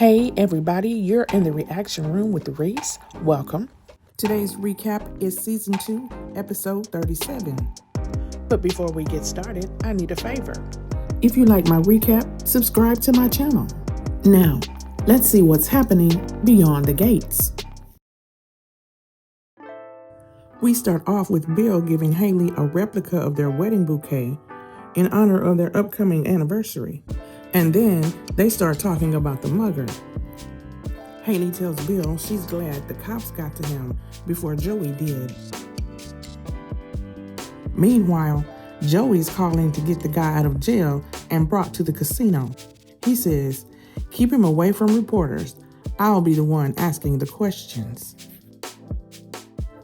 Hey everybody, you're in the reaction room with Reese. Welcome. Today's recap is season 2, episode 37. But before we get started, I need a favor. If you like my recap, subscribe to my channel. Now, let's see what's happening beyond the gates. We start off with Bill giving Haley a replica of their wedding bouquet in honor of their upcoming anniversary. And then they start talking about the mugger. Haley tells Bill she's glad the cops got to him before Joey did. Meanwhile, Joey's calling to get the guy out of jail and brought to the casino. He says, "Keep him away from reporters. I'll be the one asking the questions."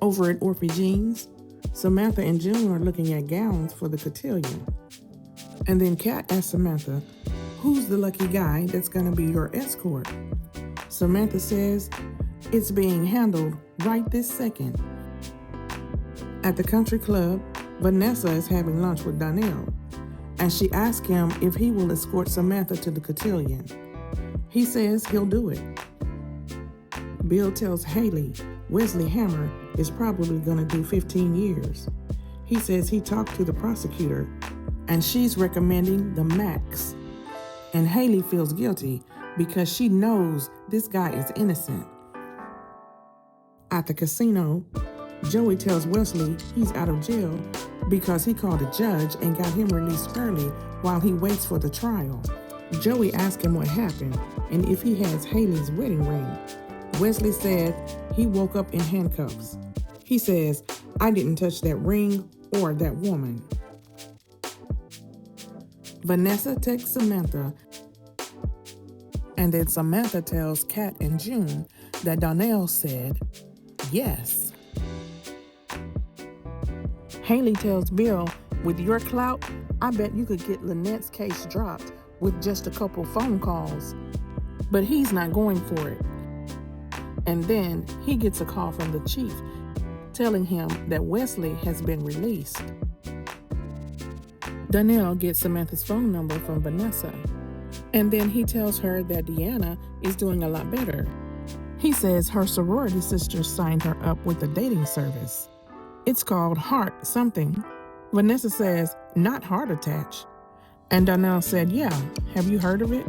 Over at Orphe Jean's, Samantha and June are looking at gowns for the cotillion. And then Kat asks Samantha, "Who's the lucky guy that's gonna be your escort?" Samantha says, "It's being handled right this second." At the country club, Vanessa is having lunch with Donnell, and she asks him if he will escort Samantha to the cotillion. He says he'll do it. Bill tells Haley Wesley Hammer is probably gonna do 15 years. He says he talked to the prosecutor, and she's recommending the max. And Haley feels guilty because she knows this guy is innocent. At the casino, Joey tells Wesley he's out of jail because he called a judge and got him released early while he waits for the trial. Joey asks him what happened and if he has Haley's wedding ring. Wesley said he woke up in handcuffs. He says, "I didn't touch that ring or that woman." Vanessa texts Samantha, and then Samantha tells Kat and June that Donnell said yes. Haley tells Bill, "With your clout, I bet you could get Lynette's case dropped with just a couple phone calls." But he's not going for it. And then he gets a call from the chief telling him that Wesley has been released. Donnell gets Samantha's phone number from Vanessa, and then he tells her that Deanna is doing a lot better. He says her sorority sister signed her up with a dating service. It's called Heart something. Vanessa says, "Not Heart Attach." And Donnell said, "Yeah, have you heard of it?"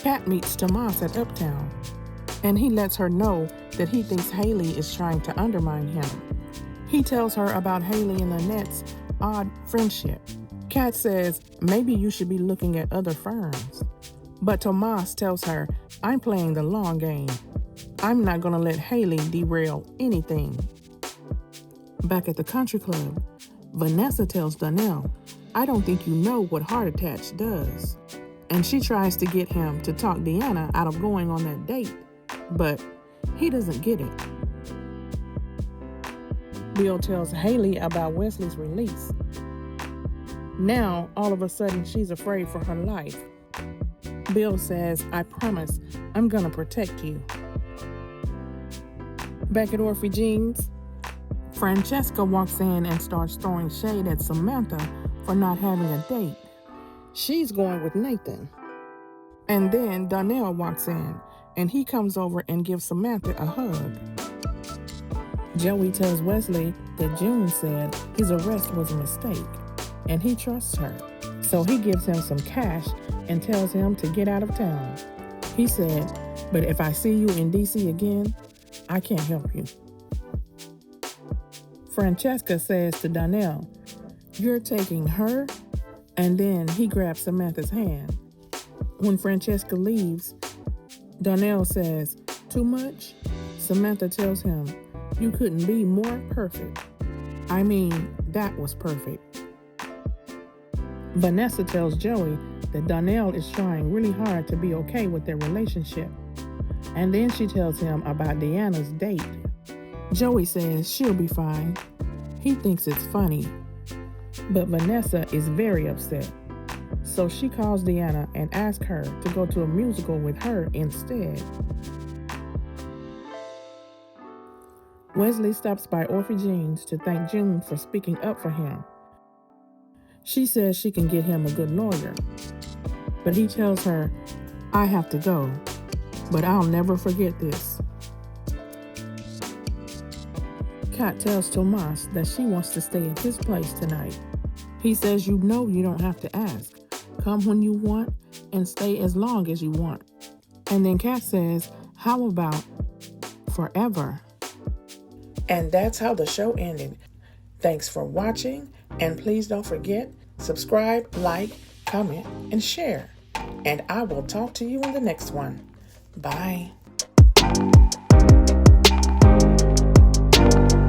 Pat meets Tomas at Uptown, and he lets her know that he thinks Haley is trying to undermine him. He tells her about Haley and Lynette's odd friendship. Kat says maybe you should be looking at other firms. But Tomas tells her, "I'm playing the long game. I'm not going to let Haley derail anything." Back at the country club, Vanessa tells Donnell, "I don't think you know what Heart Attach does." And she tries to get him to talk Deanna out of going on that date, but he doesn't get it. Bill tells Haley about Wesley's release. Now, all of a sudden, she's afraid for her life. Bill says, "I promise I'm gonna protect you." Back at Orphe Jean's, Francesca walks in and starts throwing shade at Samantha for not having a date. She's going with Nathan. And then Donnell walks in, and he comes over and gives Samantha a hug. Joey tells Wesley that June said his arrest was a mistake, and he trusts her. So he gives him some cash and tells him to get out of town. He said, "But if I see you in DC again, I can't help you." Francesca says to Donnell, "You're taking her?" And then he grabs Samantha's hand. When Francesca leaves, Donnell says, "Too much?" Samantha tells him, "You couldn't be more perfect." I mean, that was perfect. Vanessa tells Joey that Donnell is trying really hard to be okay with their relationship. And then she tells him about Deanna's date. Joey says she'll be fine. He thinks it's funny. But Vanessa is very upset. So she calls Deanna and asks her to go to a musical with her instead. Wesley stops by Orphe Jean's to thank June for speaking up for him. She says she can get him a good lawyer. But he tells her I have to go, but I'll never forget this. Kat tells Tomas that she wants to stay at his place tonight. He says you don't have to ask. Come when you want and stay as long as you want. And then Kat says, how about forever? And that's how the show ended. Thanks for watching, and please don't forget, subscribe, like, comment, and share. And I will talk to you in the next one. Bye.